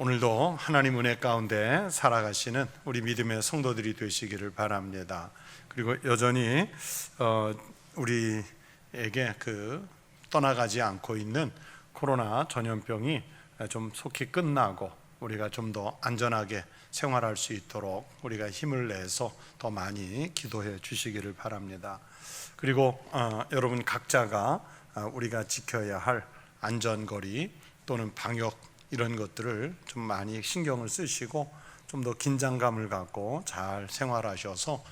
오늘도 하나님 은혜 가운데 살아가시는 우리 믿음의 성도들이 되시기를 바랍니다. 그리고 여전히 우리에게 떠나가지 않고 있는 코로나 전염병이 좀 속히 끝나고 우리가 좀 더 안전하게 생활할 수 있도록 우리가 힘을 내서 더 많이 기도해 주시기를 바랍니다. 그리고 여러분 각자가 우리가 지켜야 할 안전거리 또는 방역 이런 것들을 좀 많이 신경을 쓰시고 좀 더 긴장감을 갖고 잘 생활하셔서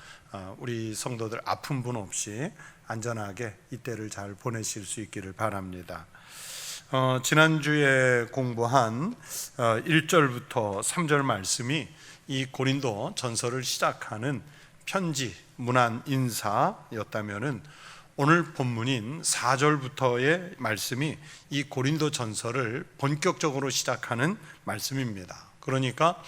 우리 성도들 아픈 분 없이 안전하게 이때를 잘 보내실 수 있기를 바랍니다. 지난주에 공부한 1절부터 3절 말씀이 이 고린도 전서를 시작하는 편지, 문안, 인사였다면은 오늘 본문인 4절부터의 말씀이 이 고린도 전서를 본격적으로 시작하는 말씀입니다. 그러니까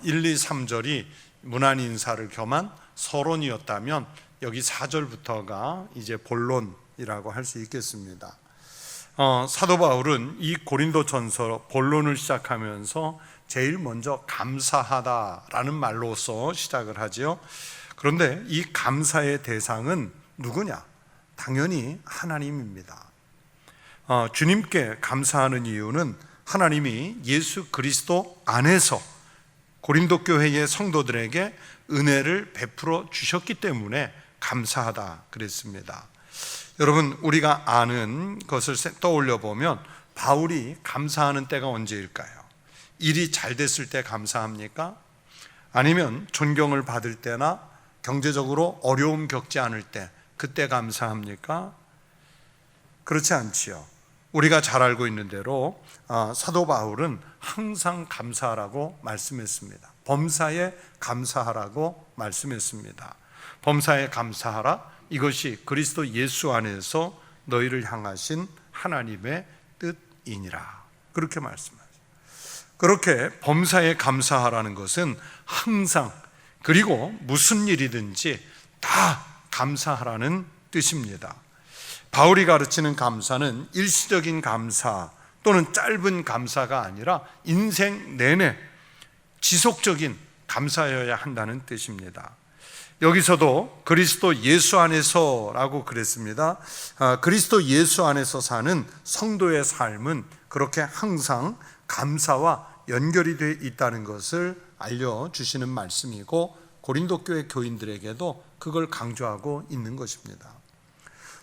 1, 2, 3절이 문안 인사를 겸한 서론이었다면 여기 4절부터가 이제 본론이라고 할 수 있겠습니다. 사도 바울은 이 고린도 전서 본론을 시작하면서 제일 먼저 감사하다라는 말로서 시작을 하죠. 그런데 이 감사의 대상은 누구냐? 당연히 하나님입니다. 주님께 감사하는 이유는 하나님이 예수 그리스도 안에서 고린도 교회의 성도들에게 은혜를 베풀어 주셨기 때문에 감사하다 그랬습니다. 여러분, 우리가 아는 것을 떠올려 보면 바울이 감사하는 때가 언제일까요? 일이 잘 됐을 때 감사합니까? 아니면 존경을 받을 때나 경제적으로 어려움 겪지 않을 때 그때 감사합니까? 그렇지 않지요. 우리가 잘 알고 있는 대로 사도 바울은 항상 감사하라고 말씀했습니다. 범사에 감사하라고 말씀했습니다. 범사에 감사하라, 이것이 그리스도 예수 안에서 너희를 향하신 하나님의 뜻이니라, 그렇게 말씀하죠. 그렇게 범사에 감사하라는 것은 항상, 그리고 무슨 일이든지 다 감사하라는 뜻입니다. 바울이 가르치는 감사는 일시적인 감사 또는 짧은 감사가 아니라 인생 내내 지속적인 감사여야 한다는 뜻입니다. 여기서도 그리스도 예수 안에서라고 그랬습니다. 그리스도 예수 안에서 사는 성도의 삶은 그렇게 항상 감사와 연결이 되어 있다는 것을 알려주시는 말씀이고, 고린도 교회 교인들에게도 그걸 강조하고 있는 것입니다.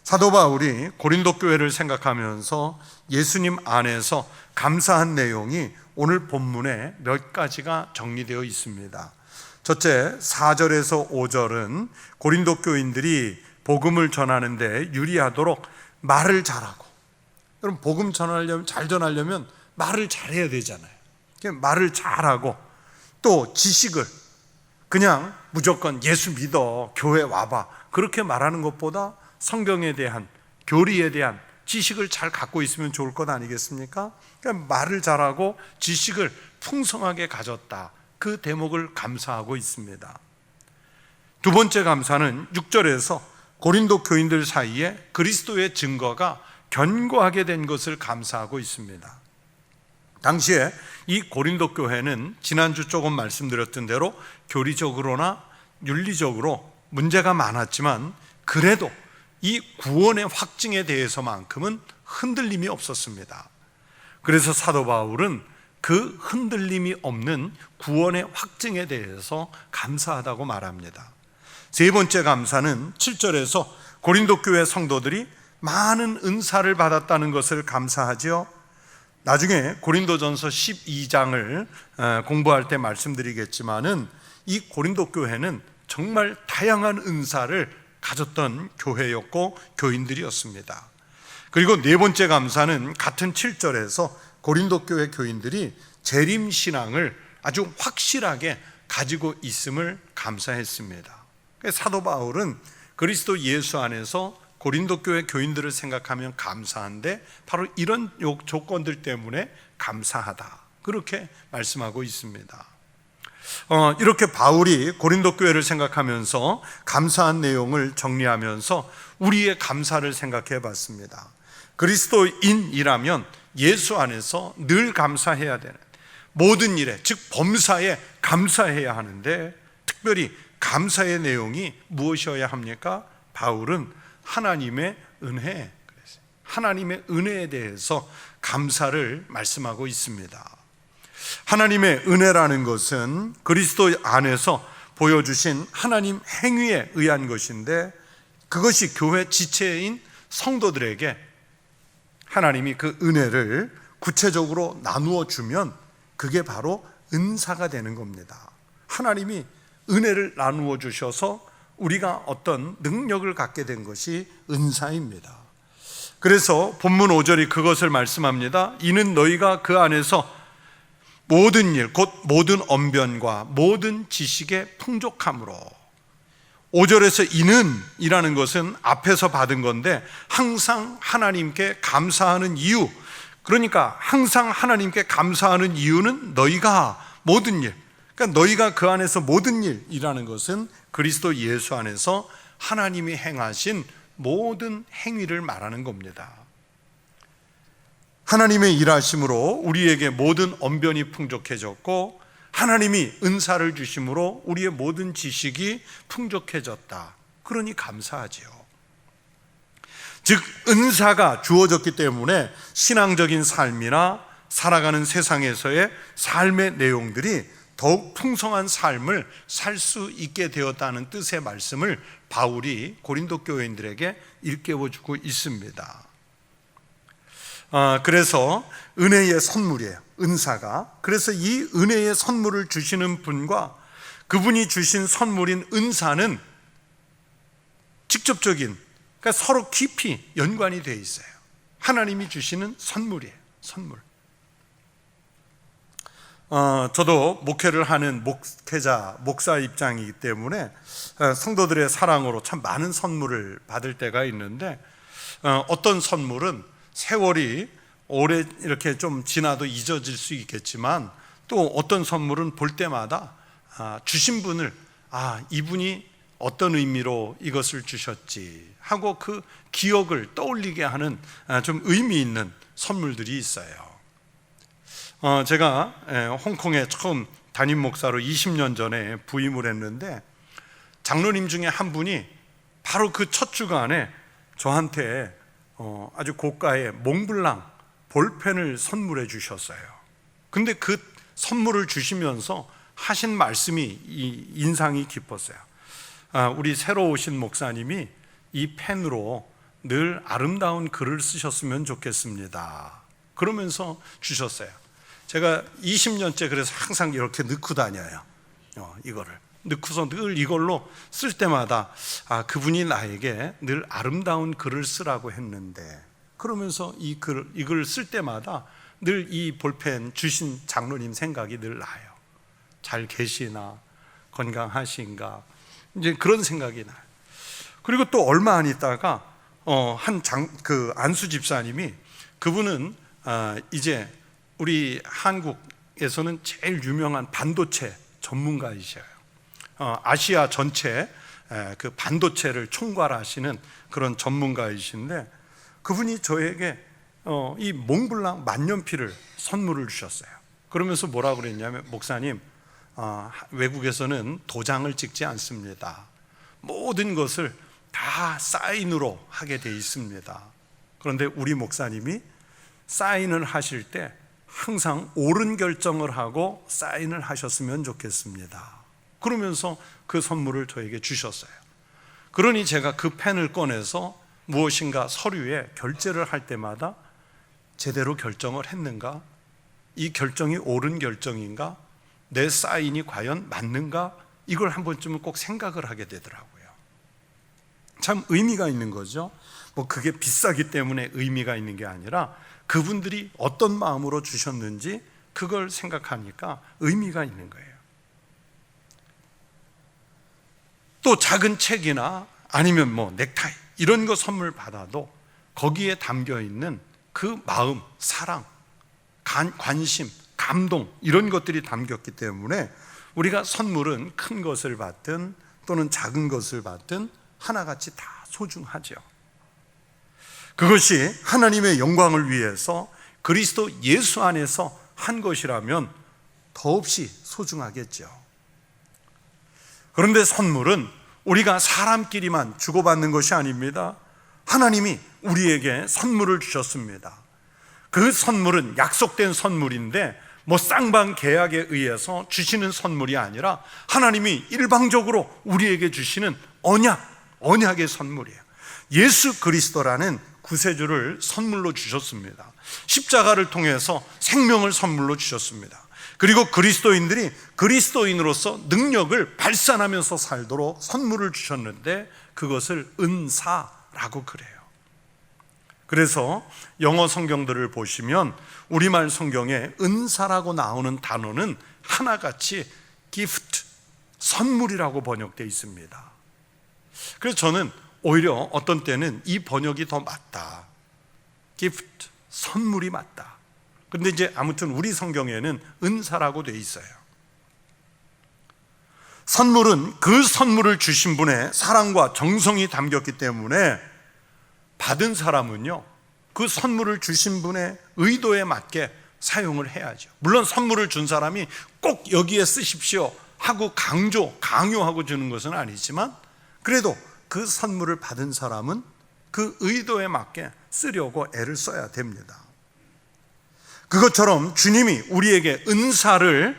사도 바울이 고린도 교회를 생각하면서 예수님 안에서 감사한 내용이 오늘 본문에 몇 가지가 정리되어 있습니다. 첫째, 4절에서 5절은 고린도 교인들이 복음을 전하는데 유리하도록 말을 잘하고, 여러분 복음 전하려면, 잘 전하려면 말을 잘해야 되잖아요. 말을 잘하고 또 지식을 그냥 무조건 예수 믿어, 교회 와봐, 그렇게 말하는 것보다 성경에 대한, 교리에 대한 지식을 잘 갖고 있으면 좋을 것 아니겠습니까? 그러니까 말을 잘하고 지식을 풍성하게 가졌다, 그 대목을 감사하고 있습니다. 두 번째 감사는 6절에서 고린도 교인들 사이에 그리스도의 증거가 견고하게 된 것을 감사하고 있습니다. 당시에 이 고린도 교회는 지난주 조금 말씀드렸던 대로 교리적으로나 윤리적으로 문제가 많았지만 그래도 이 구원의 확증에 대해서만큼은 흔들림이 없었습니다. 그래서 사도 바울은 그 흔들림이 없는 구원의 확증에 대해서 감사하다고 말합니다. 세 번째 감사는 7절에서 고린도 교회 성도들이 많은 은사를 받았다는 것을 감사하죠. 나중에 고린도전서 12장을 공부할 때 말씀드리겠지만은 이 고린도 교회는 정말 다양한 은사를 가졌던 교회였고 교인들이었습니다. 그리고 네 번째 감사는 같은 7절에서 고린도 교회 교인들이 재림신앙을 아주 확실하게 가지고 있음을 감사했습니다. 사도 바울은 그리스도 예수 안에서 고린도 교회 교인들을 생각하면 감사한데 바로 이런 조건들 때문에 감사하다, 그렇게 말씀하고 있습니다. 이렇게 바울이 고린도 교회를 생각하면서 감사한 내용을 정리하면서 우리의 감사를 생각해 봤습니다. 그리스도인이라면 예수 안에서 늘 감사해야 되는, 모든 일에, 즉 범사에 감사해야 하는데, 특별히 감사의 내용이 무엇이어야 합니까? 바울은 하나님의 은혜, 하나님의 은혜에 대해서 감사를 말씀하고 있습니다. 하나님의 은혜라는 것은 그리스도 안에서 보여주신 하나님 행위에 의한 것인데, 그것이 교회 지체인 성도들에게 하나님이 그 은혜를 구체적으로 나누어 주면 그게 바로 은사가 되는 겁니다. 하나님이 은혜를 나누어 주셔서 우리가 어떤 능력을 갖게 된 것이 은사입니다. 그래서 본문 5절이 그것을 말씀합니다. 이는 너희가 그 안에서 모든 일, 곧 모든 언변과 모든 지식의 풍족함으로. 5절에서 이는 이라는 것은 앞에서 받은 건데, 항상 하나님께 감사하는 이유, 그러니까 항상 하나님께 감사하는 이유는 너희가 모든 일, 그러니까 너희가 그 안에서 모든 일이라는 것은 그리스도 예수 안에서 하나님이 행하신 모든 행위를 말하는 겁니다. 하나님의 일하심으로 우리에게 모든 언변이 풍족해졌고, 하나님이 은사를 주심으로 우리의 모든 지식이 풍족해졌다. 그러니 감사하지요. 즉 은사가 주어졌기 때문에 신앙적인 삶이나 살아가는 세상에서의 삶의 내용들이 더욱 풍성한 삶을 살 수 있게 되었다는 뜻의 말씀을 바울이 고린도 교회인들에게 일깨워주고 있습니다. 그래서 은혜의 선물이에요, 은사가. 그래서 이 은혜의 선물을 주시는 분과 그분이 주신 선물인 은사는 직접적인, 그러니까 서로 깊이 연관이 되어 있어요. 하나님이 주시는 선물이에요, 선물. 저도 목회를 하는 목사 입장이기 때문에 성도들의 사랑으로 참 많은 선물을 받을 때가 있는데, 어떤 선물은 세월이 오래 이렇게 좀 지나도 잊어질 수 있겠지만, 또 어떤 선물은 볼 때마다 주신 분을 이분이 어떤 의미로 이것을 주셨지 하고 그 기억을 떠올리게 하는 좀 의미 있는 선물들이 있어요. 제가 홍콩에 처음 담임 목사로 20년 전에 부임을 했는데, 장로님 중에 한 분이 바로 그 첫 주간에 저한테 아주 고가의 몽블랑 볼펜을 선물해 주셨어요. 근데 그 선물을 주시면서 하신 말씀이 인상이 깊었어요. 우리 새로 오신 목사님이 이 펜으로 늘 아름다운 글을 쓰셨으면 좋겠습니다. 그러면서 주셨어요. 제가 20년째 그래서 항상 이렇게 넣고 다녀요. 이거를 넣고서 늘 이걸로 쓸 때마다 그분이 나에게 늘 아름다운 글을 쓰라고 했는데, 그러면서 이걸 쓸 때마다 늘 이 볼펜 주신 장로님 생각이 늘 나요. 잘 계시나, 건강하신가, 이제 그런 생각이 나요. 그리고 또 얼마 안 있다가 그 안수 집사님이, 그분은 이제 우리 한국에서는 제일 유명한 반도체 전문가이셔요. 아시아 전체 그 반도체를 총괄하시는 그런 전문가이신데, 그분이 저에게 이 몽블랑 만년필을 선물을 주셨어요. 그러면서 뭐라고 그랬냐면, 목사님, 외국에서는 도장을 찍지 않습니다. 모든 것을 다 사인으로 하게 돼 있습니다. 그런데 우리 목사님이 사인을 하실 때 항상 옳은 결정을 하고 사인을 하셨으면 좋겠습니다. 그러면서 그 선물을 저에게 주셨어요. 그러니 제가 그 펜을 꺼내서 무엇인가 서류에 결제를 할 때마다 제대로 결정을 했는가? 이 결정이 옳은 결정인가? 내 사인이 과연 맞는가? 이걸 한 번쯤은 꼭 생각을 하게 되더라고요. 참 의미가 있는 거죠. 그게 비싸기 때문에 의미가 있는 게 아니라 그분들이 어떤 마음으로 주셨는지 그걸 생각하니까 의미가 있는 거예요. 또 작은 책이나 아니면 넥타이 이런 거 선물 받아도 거기에 담겨 있는 그 마음, 사랑, 관심, 감동, 이런 것들이 담겼기 때문에 우리가 선물은 큰 것을 받든 또는 작은 것을 받든 하나같이 다 소중하죠. 그것이 하나님의 영광을 위해서 그리스도 예수 안에서 한 것이라면 더없이 소중하겠죠. 그런데 선물은 우리가 사람끼리만 주고받는 것이 아닙니다. 하나님이 우리에게 선물을 주셨습니다. 그 선물은 약속된 선물인데 쌍방 계약에 의해서 주시는 선물이 아니라 하나님이 일방적으로 우리에게 주시는 언약의 선물이에요. 예수 그리스도라는 구세주를 선물로 주셨습니다. 십자가를 통해서 생명을 선물로 주셨습니다. 그리고 그리스도인들이 그리스도인으로서 능력을 발산하면서 살도록 선물을 주셨는데 그것을 은사라고 그래요. 그래서 영어 성경들을 보시면 우리말 성경에 은사라고 나오는 단어는 하나같이 gift, 선물이라고 번역되어 있습니다. 그래서 저는 오히려 어떤 때는 이 번역이 더 맞다. gift, 선물이 맞다. 근데 이제 아무튼 우리 성경에는 은사라고 되어 있어요. 선물은 그 선물을 주신 분의 사랑과 정성이 담겼기 때문에 받은 사람은요, 그 선물을 주신 분의 의도에 맞게 사용을 해야죠. 물론 선물을 준 사람이 꼭 여기에 쓰십시오 하고 강요하고 주는 것은 아니지만 그래도 그 선물을 받은 사람은 그 의도에 맞게 쓰려고 애를 써야 됩니다. 그것처럼 주님이 우리에게 은사를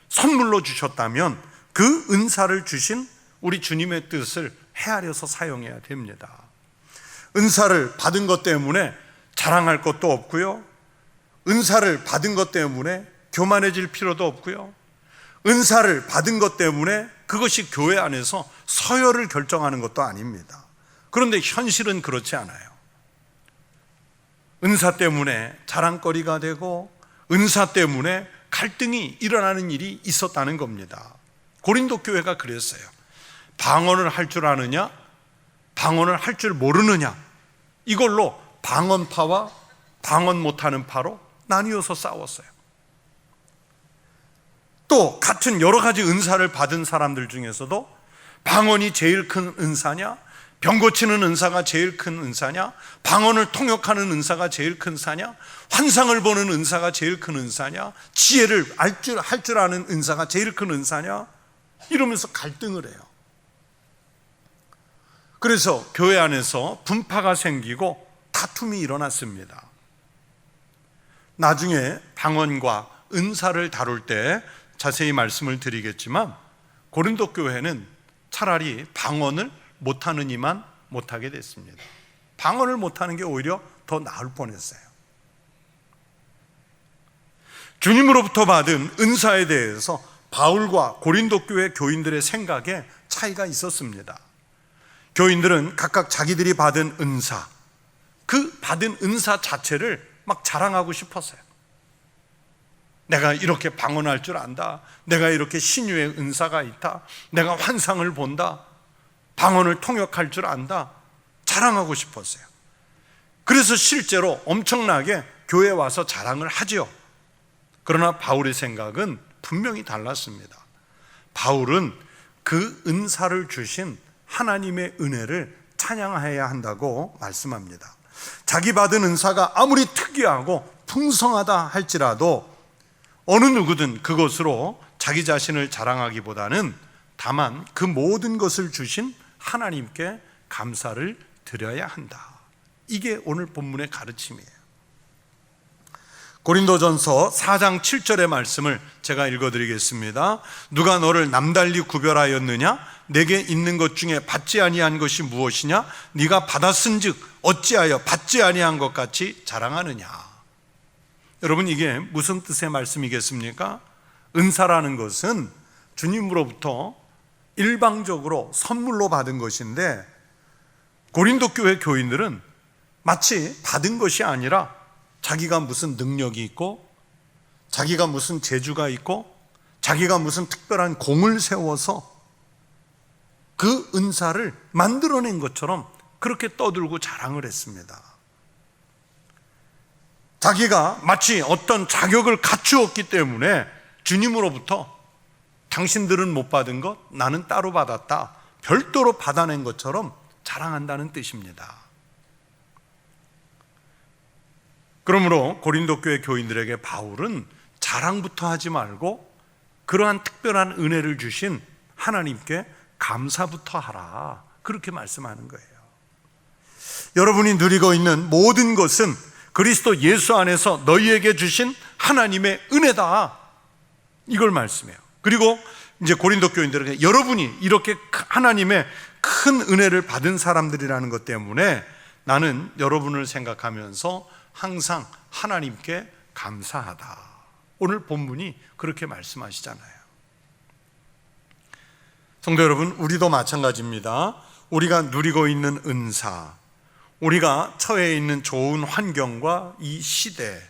선물로 주셨다면 그 은사를 주신 우리 주님의 뜻을 헤아려서 사용해야 됩니다. 은사를 받은 것 때문에 자랑할 것도 없고요, 은사를 받은 것 때문에 교만해질 필요도 없고요, 은사를 받은 것 때문에 그것이 교회 안에서 서열을 결정하는 것도 아닙니다. 그런데 현실은 그렇지 않아요. 은사 때문에 자랑거리가 되고 은사 때문에 갈등이 일어나는 일이 있었다는 겁니다. 고린도 교회가 그랬어요. 방언을 할 줄 아느냐, 방언을 할 줄 모르느냐, 이걸로 방언파와 방언 못하는 파로 나뉘어서 싸웠어요. 또 같은 여러 가지 은사를 받은 사람들 중에서도 방언이 제일 큰 은사냐, 병 고치는 은사가 제일 큰 은사냐, 방언을 통역하는 은사가 제일 큰 은사냐, 환상을 보는 은사가 제일 큰 은사냐, 지혜를 할 줄 아는 은사가 제일 큰 은사냐, 이러면서 갈등을 해요. 그래서 교회 안에서 분파가 생기고 다툼이 일어났습니다. 나중에 방언과 은사를 다룰 때 자세히 말씀을 드리겠지만 고린도 교회는 차라리 방언을 못하는 이만 못하게 됐습니다. 방언을 못하는 게 오히려 더 나을 뻔했어요. 주님으로부터 받은 은사에 대해서 바울과 고린도 교회 교인들의 생각에 차이가 있었습니다. 교인들은 각각 자기들이 받은 은사, 그 받은 은사 자체를 막 자랑하고 싶었어요. 내가 이렇게 방언할 줄 안다, 내가 이렇게 신유의 은사가 있다, 내가 환상을 본다, 방언을 통역할 줄 안다, 자랑하고 싶었어요. 그래서 실제로 엄청나게 교회에 와서 자랑을 하지요. 그러나 바울의 생각은 분명히 달랐습니다. 바울은 그 은사를 주신 하나님의 은혜를 찬양해야 한다고 말씀합니다. 자기 받은 은사가 아무리 특이하고 풍성하다 할지라도 어느 누구든 그것으로 자기 자신을 자랑하기보다는 다만 그 모든 것을 주신 하나님께 감사를 드려야 한다. 이게 오늘 본문의 가르침이에요. 고린도전서 4장 7절의 말씀을 제가 읽어드리겠습니다. 누가 너를 남달리 구별하였느냐? 내게 있는 것 중에 받지 아니한 것이 무엇이냐? 네가 받았은즉 어찌하여 받지 아니한 것 같이 자랑하느냐? 여러분, 이게 무슨 뜻의 말씀이겠습니까? 은사라는 것은 주님으로부터 일방적으로 선물로 받은 것인데 고린도 교회 교인들은 마치 받은 것이 아니라 자기가 무슨 능력이 있고 자기가 무슨 재주가 있고 자기가 무슨 특별한 공을 세워서 그 은사를 만들어낸 것처럼 그렇게 떠들고 자랑을 했습니다. 자기가 마치 어떤 자격을 갖추었기 때문에 주님으로부터 당신들은 못 받은 것 나는 따로 받았다, 별도로 받아낸 것처럼 자랑한다는 뜻입니다. 그러므로 고린도 교회 교인들에게 바울은 자랑부터 하지 말고 그러한 특별한 은혜를 주신 하나님께 감사부터 하라, 그렇게 말씀하는 거예요. 여러분이 누리고 있는 모든 것은 그리스도 예수 안에서 너희에게 주신 하나님의 은혜다, 이걸 말씀해요. 그리고 이제 고린도 교인들에게 여러분이 이렇게 하나님의 큰 은혜를 받은 사람들이라는 것 때문에 나는 여러분을 생각하면서 항상 하나님께 감사하다, 오늘 본문이 그렇게 말씀하시잖아요. 성도 여러분, 우리도 마찬가지입니다. 우리가 누리고 있는 은사, 우리가 처해 있는 좋은 환경과 이 시대,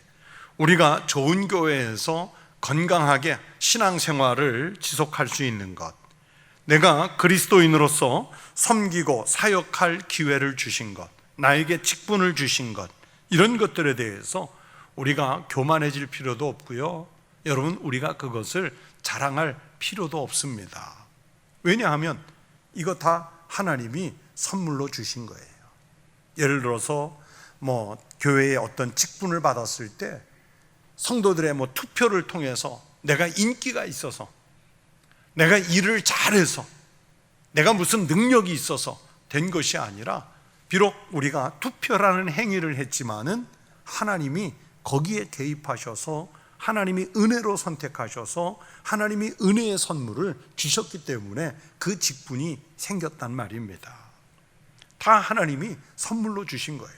우리가 좋은 교회에서 건강하게 신앙생활을 지속할 수 있는 것, 내가 그리스도인으로서 섬기고 사역할 기회를 주신 것, 나에게 직분을 주신 것, 이런 것들에 대해서 우리가 교만해질 필요도 없고요, 여러분, 우리가 그것을 자랑할 필요도 없습니다. 왜냐하면 이거 다 하나님이 선물로 주신 거예요. 예를 들어서 교회에 어떤 직분을 받았을 때 성도들의 투표를 통해서 내가 인기가 있어서, 내가 일을 잘해서, 내가 무슨 능력이 있어서 된 것이 아니라, 비록 우리가 투표라는 행위를 했지만은 하나님이 거기에 개입하셔서 하나님이 은혜로 선택하셔서 하나님이 은혜의 선물을 주셨기 때문에 그 직분이 생겼단 말입니다. 다 하나님이 선물로 주신 거예요.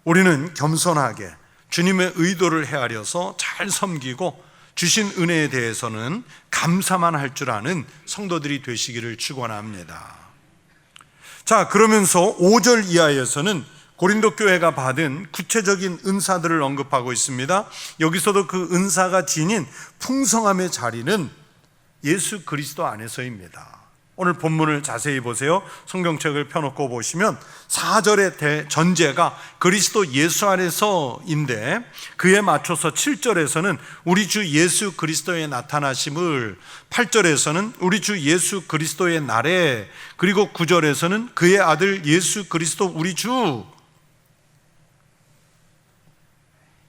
우리는 겸손하게 주님의 의도를 헤아려서 잘 섬기고 주신 은혜에 대해서는 감사만 할 줄 아는 성도들이 되시기를 축원합니다. 자, 그러면서 5절 이하에서는 고린도 교회가 받은 구체적인 은사들을 언급하고 있습니다. 여기서도 그 은사가 지닌 풍성함의 자리는 예수 그리스도 안에서입니다. 오늘 본문을 자세히 보세요. 성경책을 펴놓고 보시면 4절의 전제가 그리스도 예수 안에서인데, 그에 맞춰서 7절에서는 우리 주 예수 그리스도의 나타나심을, 8절에서는 우리 주 예수 그리스도의 날에, 그리고 9절에서는 그의 아들 예수 그리스도 우리 주,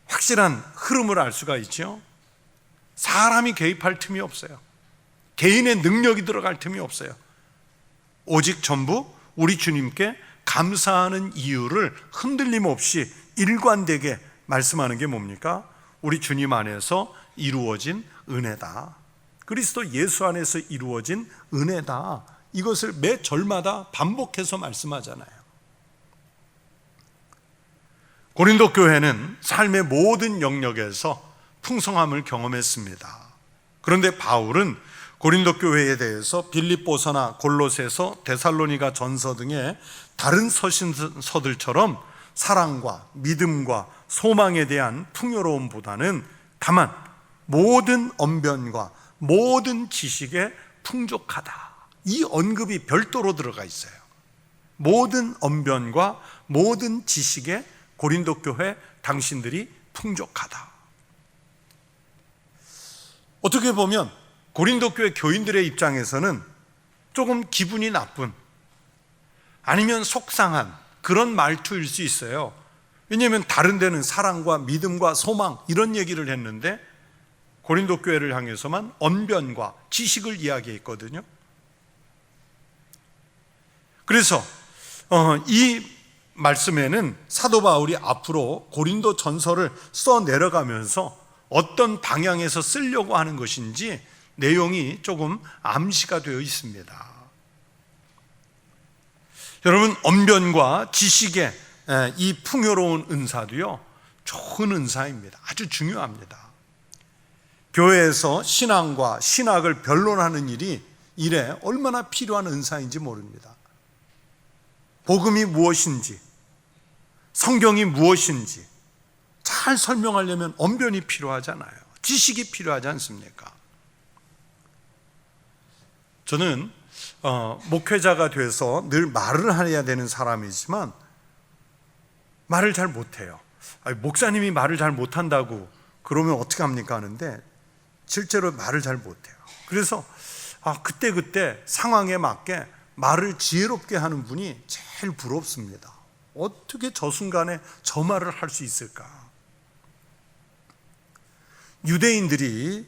확실한 흐름을 알 수가 있죠. 사람이 개입할 틈이 없어요. 개인의 능력이 들어갈 틈이 없어요. 오직 전부 우리 주님께 감사하는 이유를 흔들림 없이 일관되게 말씀하는 게 뭡니까? 우리 주님 안에서 이루어진 은혜다, 그리스도 예수 안에서 이루어진 은혜다, 이것을 매 절마다 반복해서 말씀하잖아요. 고린도 교회는 삶의 모든 영역에서 풍성함을 경험했습니다. 그런데 바울은 고린도 교회에 대해서 빌립보서나 골로새서, 데살로니가 전서 등의 다른 서신서들처럼 사랑과 믿음과 소망에 대한 풍요로움보다는 다만 모든 언변과 모든 지식에 풍족하다, 이 언급이 별도로 들어가 있어요. 모든 언변과 모든 지식에 고린도 교회 당신들이 풍족하다. 어떻게 보면 고린도 교회 교인들의 입장에서는 조금 기분이 나쁜, 아니면 속상한 그런 말투일 수 있어요. 왜냐하면 다른 데는 사랑과 믿음과 소망 이런 얘기를 했는데 고린도 교회를 향해서만 언변과 지식을 이야기했거든요. 그래서 이 말씀에는 사도 바울이 앞으로 고린도 전서를 써 내려가면서 어떤 방향에서 쓰려고 하는 것인지 내용이 조금 암시가 되어 있습니다. 여러분, 언변과 지식의 이 풍요로운 은사도요, 좋은 은사입니다. 아주 중요합니다. 교회에서 신앙과 신학을 변론하는 일에 얼마나 필요한 은사인지 모릅니다. 복음이 무엇인지, 성경이 무엇인지 잘 설명하려면 언변이 필요하잖아요. 지식이 필요하지 않습니까? 저는 목회자가 돼서 늘 말을 해야 되는 사람이지만 말을 잘 못해요. 목사님이 말을 잘 못한다고 그러면 어떻게 합니까 하는데 실제로 말을 잘 못해요. 그래서 그때 상황에 맞게 말을 지혜롭게 하는 분이 제일 부럽습니다. 어떻게 저 순간에 저 말을 할 수 있을까? 유대인들이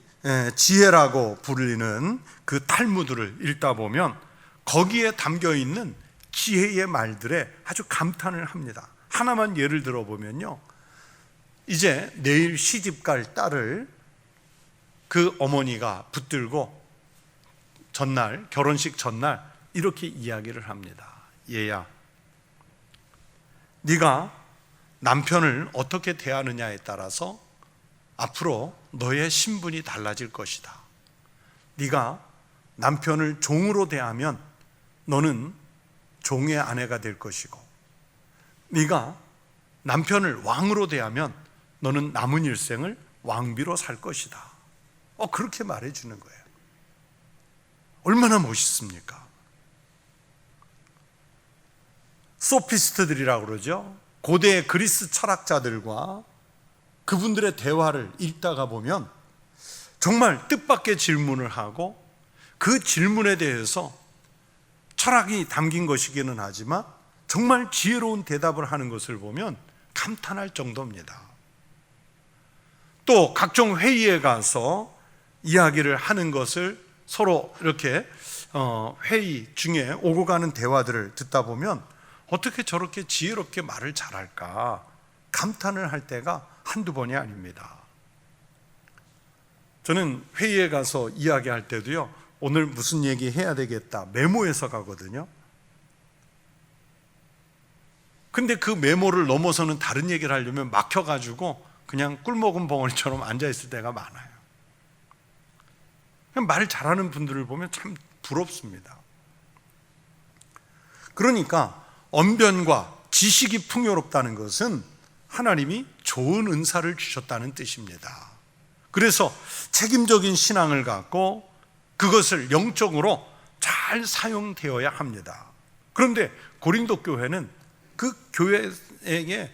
지혜라고 불리는 그 탈무드를 읽다 보면 거기에 담겨 있는 지혜의 말들에 아주 감탄을 합니다. 하나만 예를 들어보면요, 이제 내일 시집갈 딸을 그 어머니가 붙들고 전날, 결혼식 전날 이렇게 이야기를 합니다. 얘야, 네가 남편을 어떻게 대하느냐에 따라서 앞으로 너의 신분이 달라질 것이다. 네가 남편을 종으로 대하면 너는 종의 아내가 될 것이고, 네가 남편을 왕으로 대하면 너는 남은 일생을 왕비로 살 것이다. 그렇게 말해주는 거예요. 얼마나 멋있습니까? 소피스트들이라고 그러죠. 고대 그리스 철학자들과 그분들의 대화를 읽다가 보면 정말 뜻밖의 질문을 하고 그 질문에 대해서 철학이 담긴 것이기는 하지만 정말 지혜로운 대답을 하는 것을 보면 감탄할 정도입니다. 또 각종 회의에 가서 이야기를 하는 것을 서로 이렇게 회의 중에 오고 가는 대화들을 듣다 보면 어떻게 저렇게 지혜롭게 말을 잘할까 감탄을 할 때가 한두 번이 아닙니다. 저는 회의에 가서 이야기할 때도요, 오늘 무슨 얘기 해야 되겠다 메모해서 가거든요. 근데 그 메모를 넘어서는 다른 얘기를 하려면 막혀가지고 그냥 꿀먹은 벙어리처럼 앉아있을 때가 많아요. 말 잘하는 분들을 보면 참 부럽습니다. 그러니까 언변과 지식이 풍요롭다는 것은 하나님이 좋은 은사를 주셨다는 뜻입니다. 그래서 책임적인 신앙을 갖고 그것을 영적으로 잘 사용되어야 합니다. 그런데 고린도 교회는 그 교회에게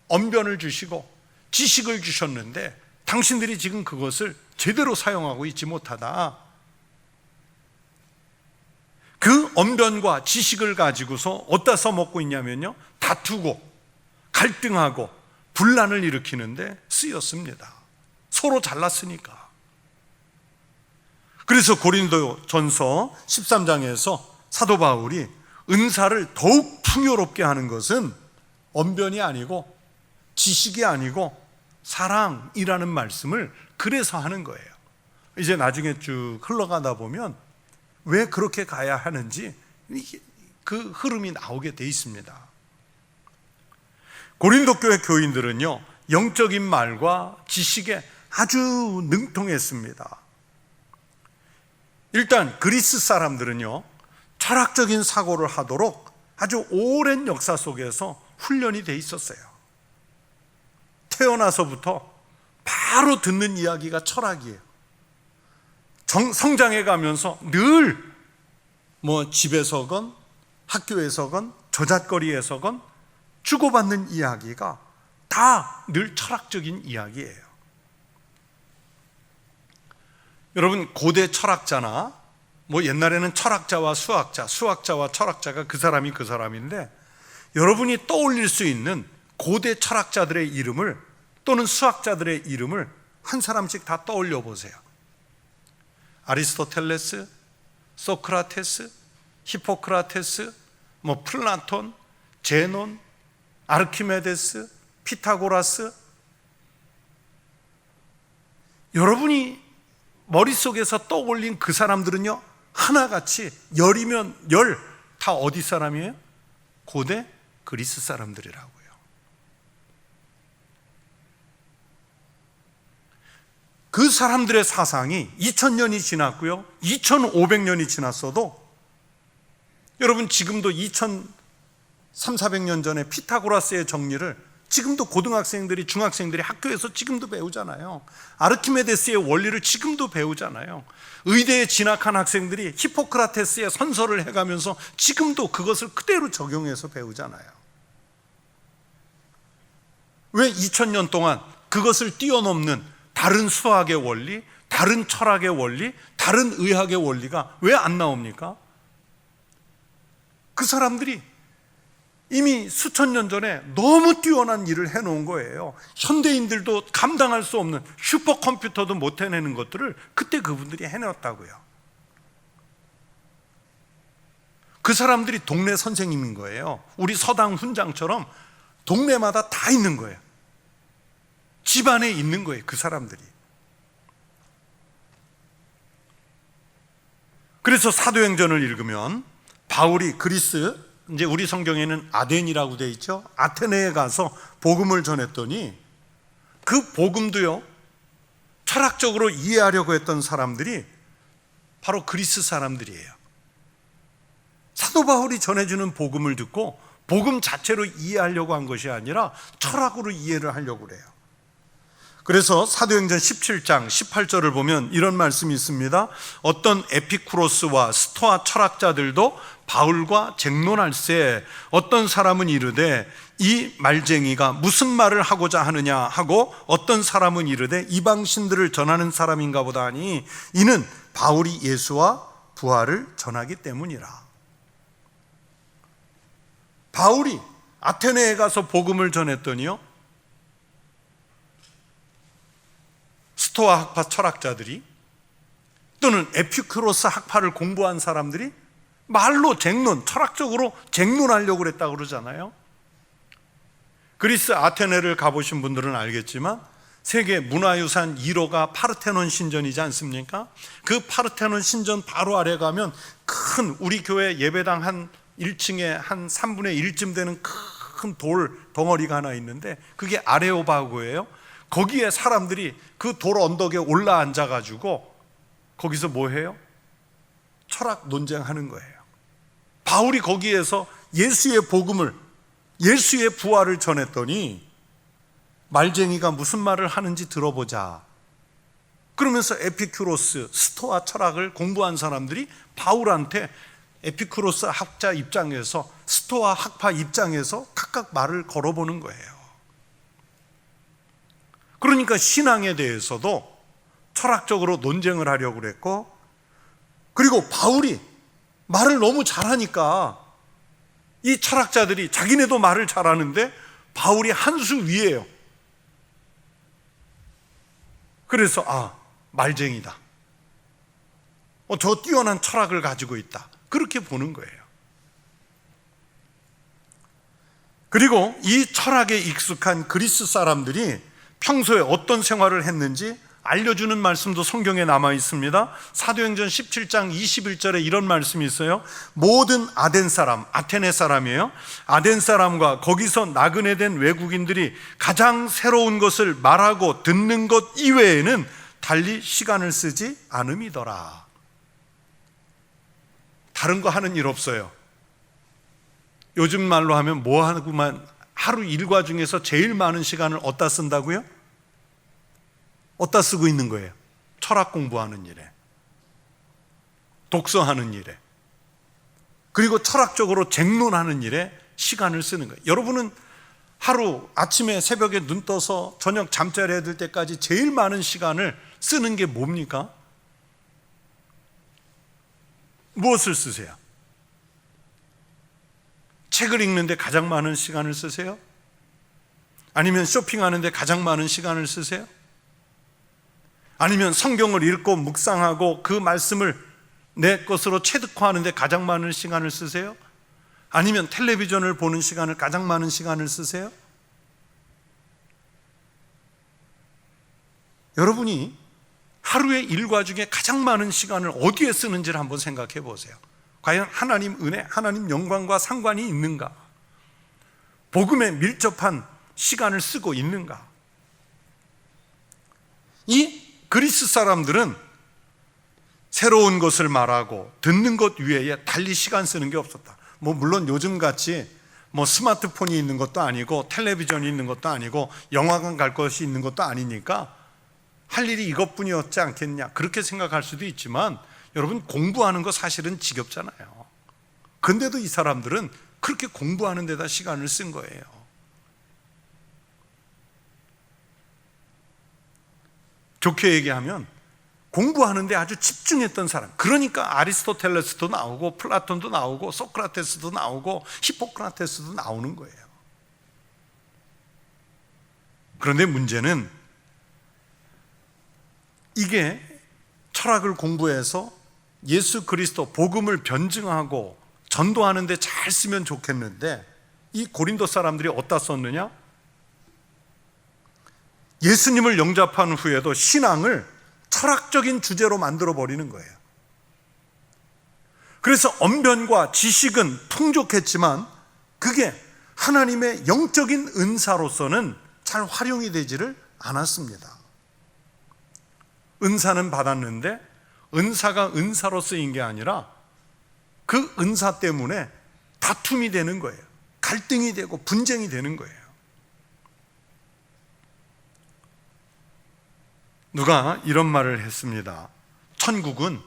언변을 주시고 지식을 주셨는데 당신들이 지금 그것을 제대로 사용하고 있지 못하다. 그 언변과 지식을 가지고서 어디다 써먹고 있냐면요, 다투고 갈등하고 분란을 일으키는데 쓰였습니다. 서로 잘났으니까. 그래서 고린도전서 13장에서 사도 바울이 은사를 더욱 풍요롭게 하는 것은 언변이 아니고 지식이 아니고 사랑이라는 말씀을 그래서 하는 거예요. 이제 나중에 쭉 흘러가다 보면 왜 그렇게 가야 하는지 그 흐름이 나오게 돼 있습니다. 고린도 교회 교인들은요, 영적인 말과 지식에 아주 능통했습니다. 일단 그리스 사람들은요, 철학적인 사고를 하도록 아주 오랜 역사 속에서 훈련이 돼 있었어요. 태어나서부터 바로 듣는 이야기가 철학이에요. 성장해 가면서 늘 집에서건 학교에서건 저잣거리에서건 주고받는 이야기가 다 늘 철학적인 이야기예요. 여러분, 고대 철학자나 옛날에는 철학자와 수학자, 수학자와 철학자가 그 사람이 그 사람인데, 여러분이 떠올릴 수 있는 고대 철학자들의 이름을 또는 수학자들의 이름을 한 사람씩 다 떠올려 보세요. 아리스토텔레스, 소크라테스, 히포크라테스, 플라톤, 제논, 아르키메데스, 피타고라스. 여러분이 머릿속에서 떠올린 그 사람들은요, 하나같이 열이면 열 다 어디 사람이에요? 고대 그리스 사람들이라고요. 그 사람들의 사상이 2000년이 지났고요, 2500년이 지났어도 여러분 지금도 2300~400년 전에 피타고라스의 정리를 지금도 고등학생들이, 중학생들이 학교에서 지금도 배우잖아요. 아르키메데스의 원리를 지금도 배우잖아요. 의대에 진학한 학생들이 히포크라테스의 선서를 해가면서 지금도 그것을 그대로 적용해서 배우잖아요. 왜 2000년 동안 그것을 뛰어넘는 다른 수학의 원리, 다른 철학의 원리, 다른 의학의 원리가 왜 안 나옵니까? 그 사람들이 이미 수천 년 전에 너무 뛰어난 일을 해놓은 거예요. 현대인들도 감당할 수 없는, 슈퍼컴퓨터도 못 해내는 것들을 그때 그분들이 해냈다고요. 그 사람들이 동네 선생님인 거예요. 우리 서당 훈장처럼 동네마다 다 있는 거예요. 집안에 있는 거예요, 그 사람들이. 그래서 사도행전을 읽으면 바울이 그리스, 이제 우리 성경에는 아덴이라고 되어 있죠. 아테네에 가서 복음을 전했더니 그 복음도요, 철학적으로 이해하려고 했던 사람들이 바로 그리스 사람들이에요. 사도 바울이 전해주는 복음을 듣고 복음 자체로 이해하려고 한 것이 아니라 철학으로 이해를 하려고 그래요. 그래서 사도행전 17장 18절을 보면 이런 말씀이 있습니다. 어떤 에피쿠로스와 스토아 철학자들도 바울과 쟁론할세, 어떤 사람은 이르되 이 말쟁이가 무슨 말을 하고자 하느냐 하고, 어떤 사람은 이르되 이방신들을 전하는 사람인가 보다 하니 이는 바울이 예수와 부활을 전하기 때문이라. 바울이 아테네에 가서 복음을 전했더니요, 스토아 학파 철학자들이 또는 에피쿠로스 학파를 공부한 사람들이 말로 쟁론, 철학적으로 쟁론하려고 그랬다고 그러잖아요. 그리스 아테네를 가보신 분들은 알겠지만 세계 문화유산 1호가 파르테논 신전이지 않습니까? 그 파르테논 신전 바로 아래 가면 큰, 우리 교회 예배당 한 1층에 한 3분의 1쯤 되는 큰 돌 덩어리가 하나 있는데 그게 아레오바고예요. 거기에 사람들이 그 돌 언덕에 올라 앉아가지고 거기서 뭐 해요? 철학 논쟁하는 거예요. 바울이 거기에서 예수의 복음을, 예수의 부활을 전했더니 말쟁이가 무슨 말을 하는지 들어보자. 그러면서 에피쿠로스, 스토아 철학을 공부한 사람들이 바울한테 에피쿠로스 학자 입장에서, 스토아 학파 입장에서 각각 말을 걸어보는 거예요. 그러니까 신앙에 대해서도 철학적으로 논쟁을 하려고 그랬고, 그리고 바울이 말을 너무 잘하니까 이 철학자들이 자기네도 말을 잘하는데 바울이 한 수 위에요. 그래서 말쟁이다. 저 뛰어난 철학을 가지고 있다. 그렇게 보는 거예요. 그리고 이 철학에 익숙한 그리스 사람들이 평소에 어떤 생활을 했는지 알려주는 말씀도 성경에 남아 있습니다. 사도행전 17장 21절에 이런 말씀이 있어요. 모든 아덴 사람, 아테네 사람이에요. 아덴 사람과 거기서 나그네 된 외국인들이 가장 새로운 것을 말하고 듣는 것 이외에는 달리 시간을 쓰지 않음이더라. 다른 거 하는 일 없어요. 요즘 말로 하면 뭐 하고만, 하루 일과 중에서 제일 많은 시간을 어디다 쓴다고요? 어디다 쓰고 있는 거예요? 철학 공부하는 일에, 독서하는 일에, 그리고 철학적으로 쟁론하는 일에 시간을 쓰는 거예요. 여러분은 하루 아침에 새벽에 눈 떠서 저녁 잠자리 해야 될 때까지 제일 많은 시간을 쓰는 게 뭡니까? 무엇을 쓰세요? 책을 읽는데 가장 많은 시간을 쓰세요? 아니면 쇼핑하는데 가장 많은 시간을 쓰세요? 아니면 성경을 읽고 묵상하고 그 말씀을 내 것으로 체득화하는 데 가장 많은 시간을 쓰세요? 아니면 텔레비전을 보는 시간을 가장 많은 시간을 쓰세요? 여러분이 하루의 일과 중에 가장 많은 시간을 어디에 쓰는지를 한번 생각해 보세요. 과연 하나님 은혜, 하나님 영광과 상관이 있는가? 복음에 밀접한 시간을 쓰고 있는가? 이 그리스 사람들은 새로운 것을 말하고 듣는 것 외에 달리 시간 쓰는 게 없었다. 물론 요즘같이 스마트폰이 있는 것도 아니고 텔레비전이 있는 것도 아니고 영화관 갈 것이 있는 것도 아니니까 할 일이 이것뿐이었지 않겠냐, 그렇게 생각할 수도 있지만 여러분, 공부하는 거 사실은 지겹잖아요. 근데도 이 사람들은 그렇게 공부하는 데다 시간을 쓴 거예요. 좋게 얘기하면 공부하는데 아주 집중했던 사람, 그러니까 아리스토텔레스도 나오고 플라톤도 나오고 소크라테스도 나오고 히포크라테스도 나오는 거예요. 그런데 문제는 이게 철학을 공부해서 예수 그리스도 복음을 변증하고 전도하는 데 잘 쓰면 좋겠는데, 이 고린도 사람들이 어디다 썼느냐? 예수님을 영접한 후에도 신앙을 철학적인 주제로 만들어 버리는 거예요. 그래서 언변과 지식은 풍족했지만 그게 하나님의 영적인 은사로서는 잘 활용이 되지를 않았습니다. 은사는 받았는데 은사가 은사로 쓰인 게 아니라 그 은사 때문에 다툼이 되는 거예요. 갈등이 되고 분쟁이 되는 거예요. 누가 이런 말을 했습니다. 천국은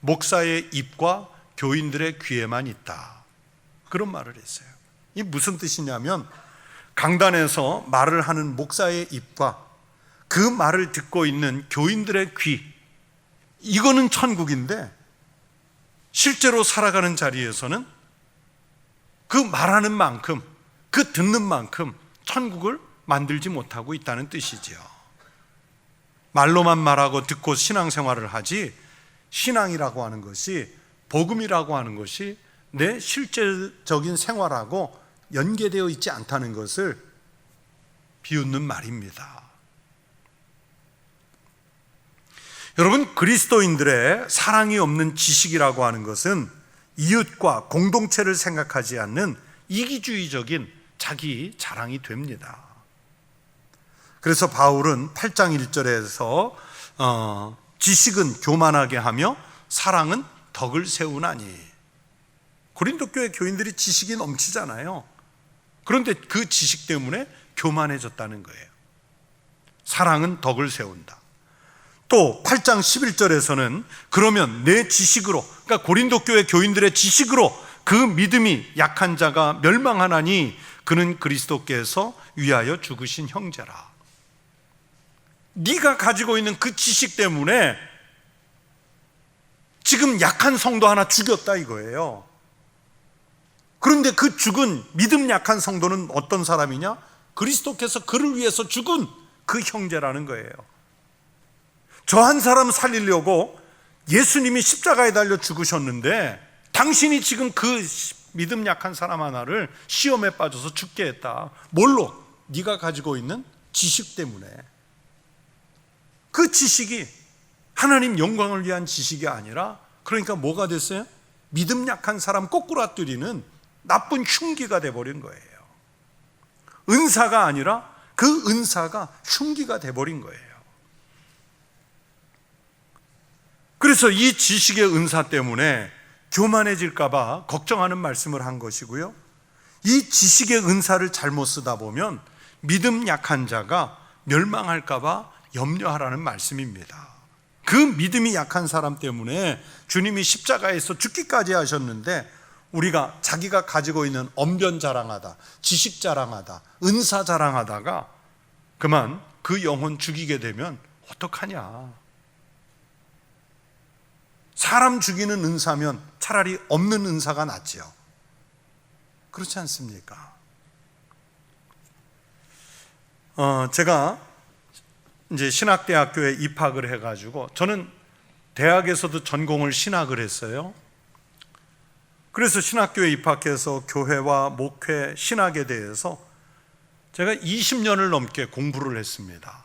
목사의 입과 교인들의 귀에만 있다. 그런 말을 했어요. 이 무슨 뜻이냐면, 강단에서 말을 하는 목사의 입과 그 말을 듣고 있는 교인들의 귀, 이거는 천국인데 실제로 살아가는 자리에서는 그 말하는 만큼, 그 듣는 만큼 천국을 만들지 못하고 있다는 뜻이지요. 말로만 말하고 듣고 신앙생활을 하지, 신앙이라고 하는 것이, 복음이라고 하는 것이 내 실제적인 생활하고 연계되어 있지 않다는 것을 비웃는 말입니다. 여러분, 그리스도인들의 사랑이 없는 지식이라고 하는 것은 이웃과 공동체를 생각하지 않는 이기주의적인 자기 자랑이 됩니다. 그래서 바울은 8장 1절에서 지식은 교만하게 하며 사랑은 덕을 세우나니, 고린도 교회 교인들이 지식이 넘치잖아요. 그런데 그 지식 때문에 교만해졌다는 거예요. 사랑은 덕을 세운다. 또 8장 11절에서는 그러면 내 지식으로, 그러니까 고린도 교회 교인들의 지식으로 그 믿음이 약한 자가 멸망하나니 그는 그리스도께서 위하여 죽으신 형제라. 네가 가지고 있는 그 지식 때문에 지금 약한 성도 하나 죽였다 이거예요. 그런데 그 죽은 믿음 약한 성도는 어떤 사람이냐? 그리스도께서 그를 위해서 죽은 그 형제라는 거예요. 저 한 사람 살리려고 예수님이 십자가에 달려 죽으셨는데 당신이 지금 그 믿음 약한 사람 하나를 시험에 빠져서 죽게 했다. 뭘로? 네가 가지고 있는 지식 때문에. 그 지식이 하나님 영광을 위한 지식이 아니라, 그러니까 뭐가 됐어요? 믿음 약한 사람 꼬꾸라뜨리는 나쁜 흉기가 돼버린 거예요. 은사가 아니라 그 은사가 흉기가 돼버린 거예요. 그래서 이 지식의 은사 때문에 교만해질까봐 걱정하는 말씀을 한 것이고요, 이 지식의 은사를 잘못 쓰다 보면 믿음 약한 자가 멸망할까봐 염려하라는 말씀입니다. 그 믿음이 약한 사람 때문에 주님이 십자가에서 죽기까지 하셨는데, 우리가 자기가 가지고 있는 언변 자랑하다, 지식 자랑하다, 은사 자랑하다가 그만 그 영혼 죽이게 되면 어떡하냐. 사람 죽이는 은사면 차라리 없는 은사가 낫지요. 그렇지 않습니까? 제가 이제 신학대학교에 입학을 해가지고, 저는 대학에서도 전공을 신학을 했어요. 그래서 신학교에 입학해서 교회와 목회, 신학에 대해서 제가 20년을 넘게 공부를 했습니다.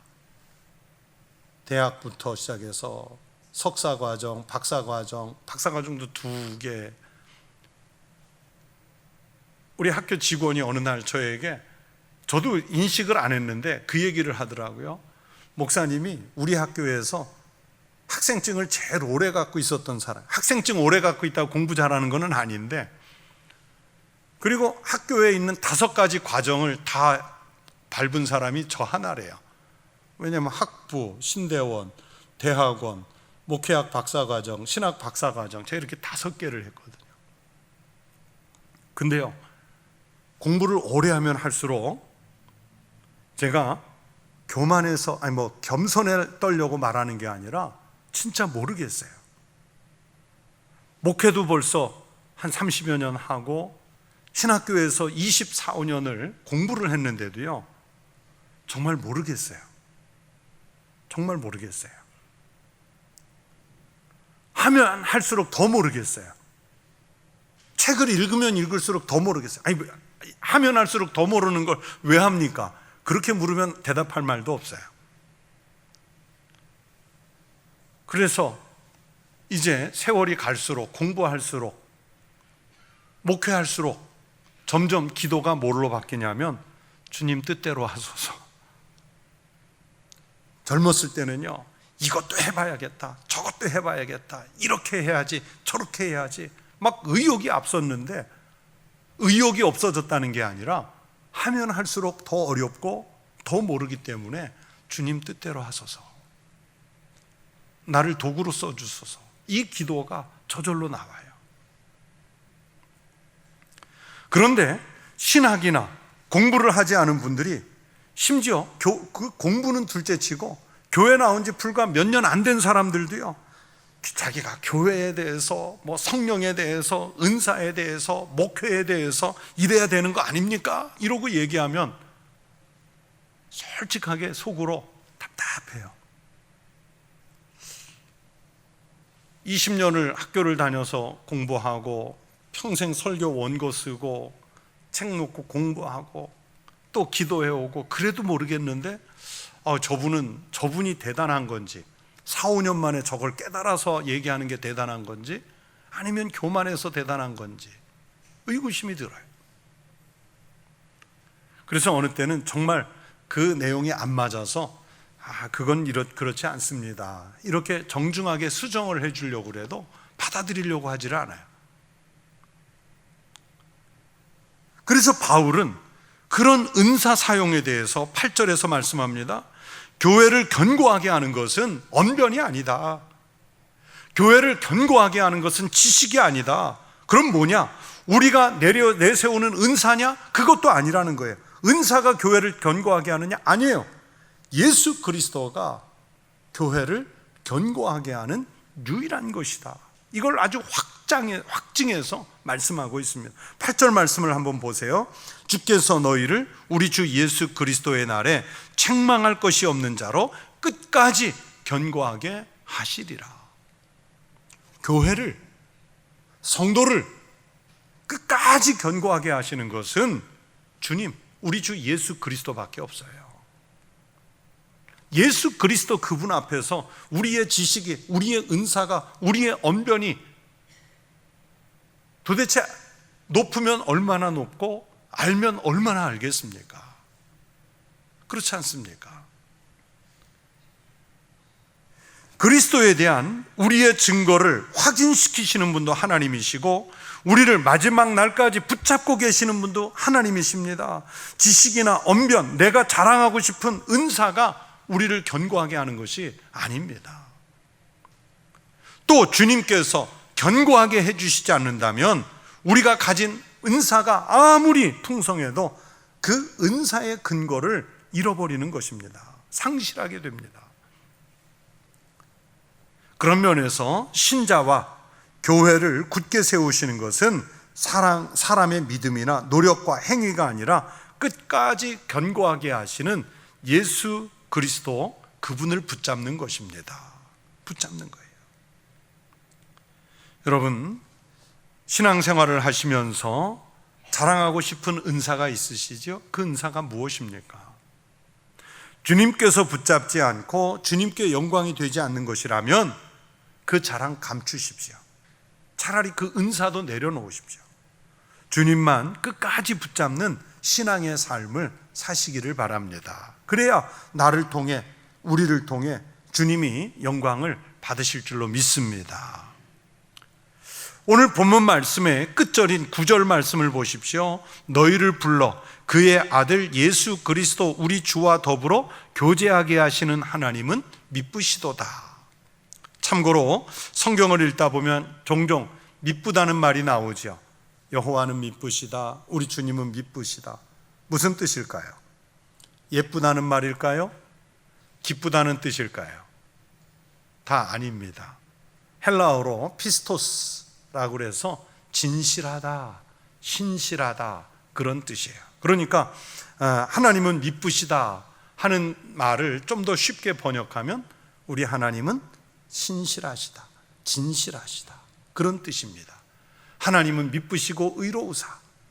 대학부터 시작해서 석사과정, 박사과정, 박사과정도 2개. 우리 학교 직원이 어느 날 저에게, 저도 인식을 안 했는데 그 얘기를 하더라고요. 목사님이 우리 학교에서 학생증을 제일 오래 갖고 있었던 사람, 학생증 오래 갖고 있다고 공부 잘하는 건 아닌데, 그리고 학교에 있는 5가지 과정을 다 밟은 사람이 저 하나래요. 왜냐하면 학부, 신대원, 대학원, 목회학 박사과정, 신학 박사과정, 제가 이렇게 5개를 했거든요. 근데요, 공부를 오래 하면 할수록 제가 교만해서 겸손에 떨려고 말하는 게 아니라 진짜 모르겠어요. 목회도 벌써 한 30여 년 하고 신학교에서 24, 5년을 공부를 했는데도요, 정말 모르겠어요. 정말 모르겠어요. 하면 할수록 더 모르겠어요. 책을 읽으면 읽을수록 더 모르겠어요. 하면 할수록 더 모르는 걸 왜 합니까? 그렇게 물으면 대답할 말도 없어요. 그래서 이제 세월이 갈수록, 공부할수록, 목회할수록 점점 기도가 뭘로 바뀌냐면 주님 뜻대로 하소서. 젊었을 때는요, 이것도 해봐야겠다, 저것도 해봐야겠다, 이렇게 해야지, 저렇게 해야지, 막 의욕이 앞섰는데 의욕이 없어졌다는 게 아니라 하면 할수록 더 어렵고 더 모르기 때문에 주님 뜻대로 하소서, 나를 도구로 써주소서, 이 기도가 저절로 나와요. 그런데 신학이나 공부를 하지 않은 분들이 심지어 그 공부는 둘째치고 교회 나온 지 불과 몇 년 안 된 사람들도요, 자기가 교회에 대해서, 성령에 대해서, 은사에 대해서, 목회에 대해서 이래야 되는 거 아닙니까? 이러고 얘기하면 솔직하게 속으로 답답해요. 20년을 학교를 다녀서 공부하고 평생 설교 원고 쓰고 책 놓고 공부하고 또 기도해오고 그래도 모르겠는데 저분이 대단한 건지, 4, 5년 만에 저걸 깨달아서 얘기하는 게 대단한 건지, 아니면 교만해서 대단한 건지 의구심이 들어요. 그래서 어느 때는 정말 그 내용이 안 맞아서 그건 그렇지 않습니다, 이렇게 정중하게 수정을 해주려고 그래도 받아들이려고 하지를 않아요. 그래서 바울은 그런 은사 사용에 대해서 8절에서 말씀합니다. 교회를 견고하게 하는 것은 언변이 아니다. 교회를 견고하게 하는 것은 지식이 아니다. 그럼 뭐냐? 우리가 내세우는 은사냐? 그것도 아니라는 거예요. 은사가 교회를 견고하게 하느냐? 아니에요. 예수 그리스도가 교회를 견고하게 하는 유일한 것이다. 이걸 아주 확증해서 말씀하고 있습니다. 8절 말씀을 한번 보세요. 주께서 너희를 우리 주 예수 그리스도의 날에 책망할 것이 없는 자로 끝까지 견고하게 하시리라. 교회를, 성도를 끝까지 견고하게 하시는 것은 주님, 우리 주 예수 그리스도밖에 없어요. 예수 그리스도 그분 앞에서 우리의 지식이, 우리의 은사가, 우리의 언변이 도대체 높으면 얼마나 높고 알면 얼마나 알겠습니까? 그렇지 않습니까? 그리스도에 대한 우리의 증거를 확인시키시는 분도 하나님이시고 우리를 마지막 날까지 붙잡고 계시는 분도 하나님이십니다. 지식이나 언변, 내가 자랑하고 싶은 은사가 우리를 견고하게 하는 것이 아닙니다. 또 주님께서 견고하게 해주시지 않는다면 우리가 가진 은사가 아무리 풍성해도 그 은사의 근거를 잃어버리는 것입니다. 상실하게 됩니다. 그런 면에서 신자와 교회를 굳게 세우시는 것은 사람의 믿음이나 노력과 행위가 아니라 끝까지 견고하게 하시는 예수 그리스도 그분을 붙잡는 것입니다. 붙잡는 거예요. 여러분, 신앙생활을 하시면서 자랑하고 싶은 은사가 있으시죠? 그 은사가 무엇입니까? 주님께서 붙잡지 않고 주님께 영광이 되지 않는 것이라면 그 자랑 감추십시오. 차라리 그 은사도 내려놓으십시오. 주님만 끝까지 붙잡는 신앙의 삶을 사시기를 바랍니다. 그래야 나를 통해, 우리를 통해 주님이 영광을 받으실 줄로 믿습니다. 오늘 본문 말씀의 끝절인 9절 말씀을 보십시오. 너희를 불러 그의 아들 예수 그리스도 우리 주와 더불어 교제하게 하시는 하나님은 미쁘시도다. 참고로 성경을 읽다 보면 종종 미쁘다는 말이 나오죠. 여호와는 미쁘시다, 우리 주님은 미쁘시다. 무슨 뜻일까요? 예쁘다는 말일까요? 기쁘다는 뜻일까요? 다 아닙니다. 헬라어로 피스토스라고 해서 진실하다, 신실하다 그런 뜻이에요. 그러니까 하나님은 미쁘시다 하는 말을 좀 더 쉽게 번역하면 우리 하나님은 신실하시다, 진실하시다 그런 뜻입니다. 하나님은 미쁘시고 의로우사,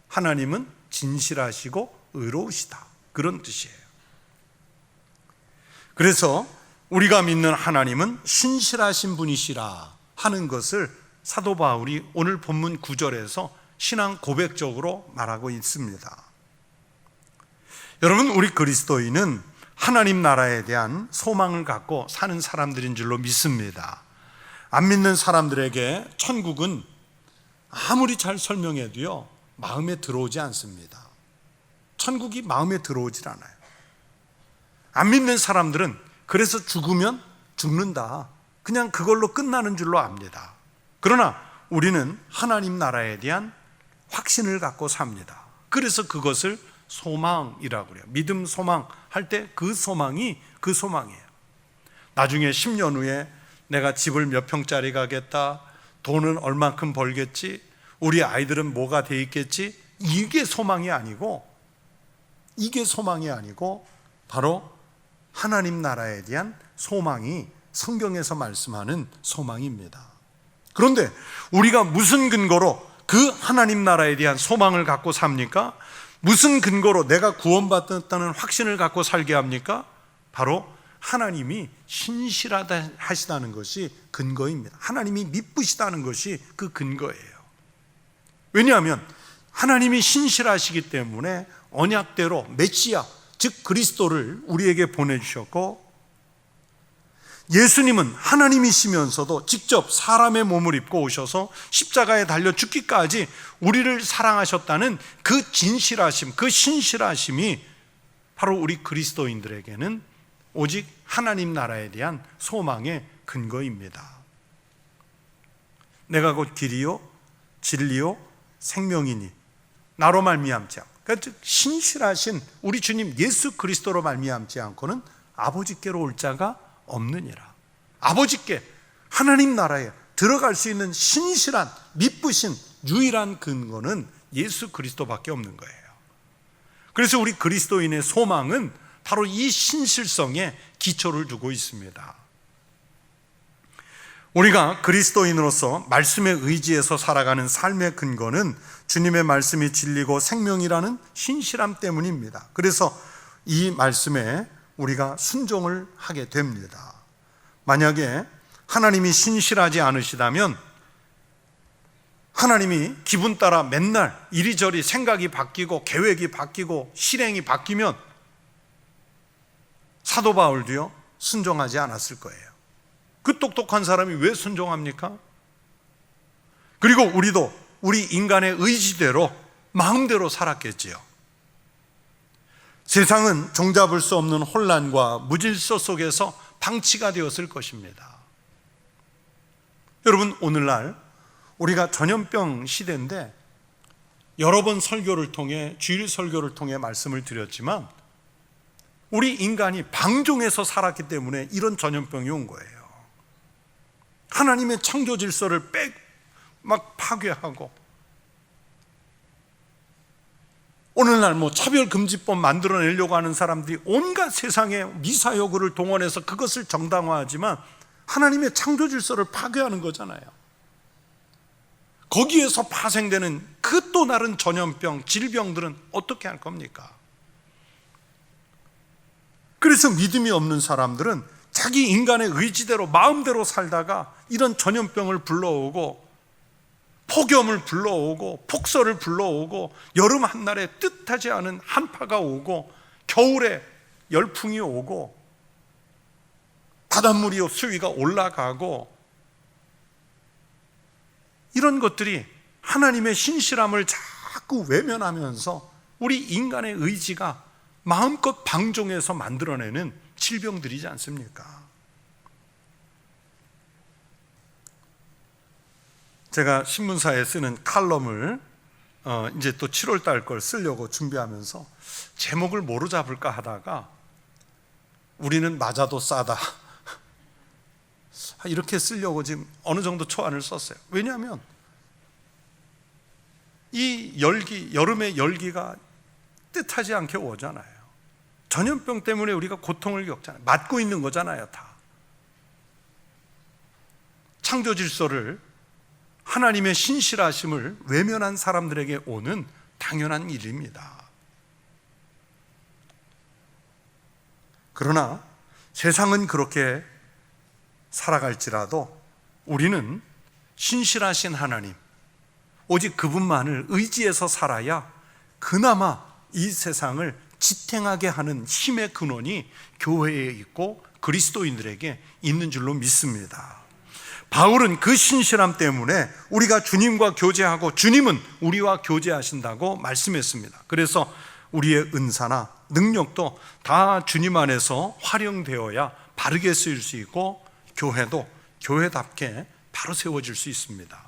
하나님은 진실하시고 의로우시다 그런 뜻이에요. 그래서 우리가 믿는 하나님은 신실하신 분이시라 하는 것을 사도 바울이 오늘 본문 9절에서 신앙 고백적으로 말하고 있습니다. 여러분, 우리 그리스도인은 하나님 나라에 대한 소망을 갖고 사는 사람들인 줄로 믿습니다. 안 믿는 사람들에게 천국은 아무리 잘 설명해도요 마음에 들어오지 않습니다. 천국이 마음에 들어오질 않아요. 안 믿는 사람들은 그래서 죽으면 죽는다, 그냥 그걸로 끝나는 줄로 압니다. 그러나 우리는 하나님 나라에 대한 확신을 갖고 삽니다. 그래서 그것을 소망이라고 그래요. 믿음, 소망 할 때 그 소망이 그 소망이에요. 나중에 10년 후에 내가 집을 몇 평짜리 가겠다, 돈은 얼만큼 벌겠지, 우리 아이들은 뭐가 돼 있겠지, 이게 소망이 아니고 바로 하나님 나라에 대한 소망이 성경에서 말씀하는 소망입니다. 그런데 우리가 무슨 근거로 그 하나님 나라에 대한 소망을 갖고 삽니까? 무슨 근거로 내가 구원받았다는 확신을 갖고 살게 합니까? 바로 하나님이 신실하다 하시다는 것이 근거입니다. 하나님이 미쁘시다는 것이 그 근거예요. 왜냐하면 하나님이 신실하시기 때문에 언약대로 메시아, 즉 그리스도를 우리에게 보내주셨고, 예수님은 하나님이시면서도 직접 사람의 몸을 입고 오셔서 십자가에 달려 죽기까지 우리를 사랑하셨다는 그 진실하심, 그 신실하심이 바로 우리 그리스도인들에게는 오직 하나님 나라에 대한 소망의 근거입니다. 내가 곧 길이요 진리요 생명이니 나로 말미암지 않고, 그러니까 즉 신실하신 우리 주님 예수 그리스도로 말미암지 않고는 아버지께로 올 자가 없느니라. 아버지께, 하나님 나라에 들어갈 수 있는 신실한 미쁘신 유일한 근거는 예수 그리스도밖에 없는 거예요. 그래서 우리 그리스도인의 소망은 바로 이 신실성에 기초를 두고 있습니다. 우리가 그리스도인으로서 말씀에 의지해서 살아가는 삶의 근거는 주님의 말씀이 진리고 생명이라는 신실함 때문입니다. 그래서 이 말씀에 우리가 순종을 하게 됩니다. 만약에 하나님이 신실하지 않으시다면, 하나님이 기분 따라 맨날 이리저리 생각이 바뀌고 계획이 바뀌고 실행이 바뀌면 사도 바울도요 순종하지 않았을 거예요. 그 똑똑한 사람이 왜 순종합니까? 그리고 우리도 우리 인간의 의지대로 마음대로 살았겠지요. 세상은 종잡을 수 없는 혼란과 무질서 속에서 방치가 되었을 것입니다. 여러분, 오늘날 우리가 전염병 시대인데 여러 번 설교를 통해, 주일 설교를 통해 말씀을 드렸지만 우리 인간이 방종해서 살았기 때문에 이런 전염병이 온 거예요. 하나님의 창조 질서를 막 파괴하고, 오늘날 차별금지법 만들어내려고 하는 사람들이 온갖 세상의 미사여구를 동원해서 그것을 정당화하지만 하나님의 창조 질서를 파괴하는 거잖아요. 거기에서 파생되는 그 또 다른 전염병, 질병들은 어떻게 할 겁니까? 그래서 믿음이 없는 사람들은 자기 인간의 의지대로 마음대로 살다가 이런 전염병을 불러오고, 폭염을 불러오고, 폭설을 불러오고, 여름 한날에 뜻하지 않은 한파가 오고, 겨울에 열풍이 오고, 바닷물이 수위가 올라가고, 이런 것들이 하나님의 신실함을 자꾸 외면하면서 우리 인간의 의지가 마음껏 방종해서 만들어내는 질병들이지 않습니까? 제가 신문사에 쓰는 칼럼을 이제 또 7월 달 걸 쓰려고 준비하면서 제목을 뭐로 잡을까 하다가 우리는 맞아도 싸다 이렇게 쓰려고 지금 어느 정도 초안을 썼어요. 왜냐하면 이 열기, 여름의 열기가 뜻하지 않게 오잖아요. 전염병 때문에 우리가 고통을 겪잖아요. 맞고 있는 거잖아요, 다. 창조 질서를, 하나님의 신실하심을 외면한 사람들에게 오는 당연한 일입니다. 그러나 세상은 그렇게 살아갈지라도 우리는 신실하신 하나님, 오직 그분만을 의지해서 살아야 그나마 이 세상을 지탱하게 하는 힘의 근원이 교회에 있고 그리스도인들에게 있는 줄로 믿습니다. 바울은 그 신실함 때문에 우리가 주님과 교제하고 주님은 우리와 교제하신다고 말씀했습니다. 그래서 우리의 은사나 능력도 다 주님 안에서 활용되어야 바르게 쓰일 수 있고 교회도 교회답게 바로 세워질 수 있습니다.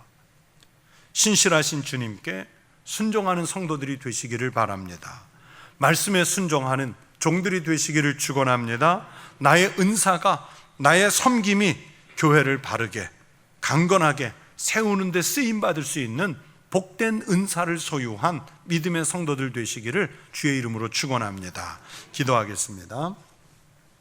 신실하신 주님께 순종하는 성도들이 되시기를 바랍니다. 말씀에 순종하는 종들이 되시기를 축원합니다. 나의 은사가, 나의 섬김이 교회를 바르게 강건하게 세우는 데 쓰임받을 수 있는 복된 은사를 소유한 믿음의 성도들 되시기를 주의 이름으로 축원합니다. 기도하겠습니다.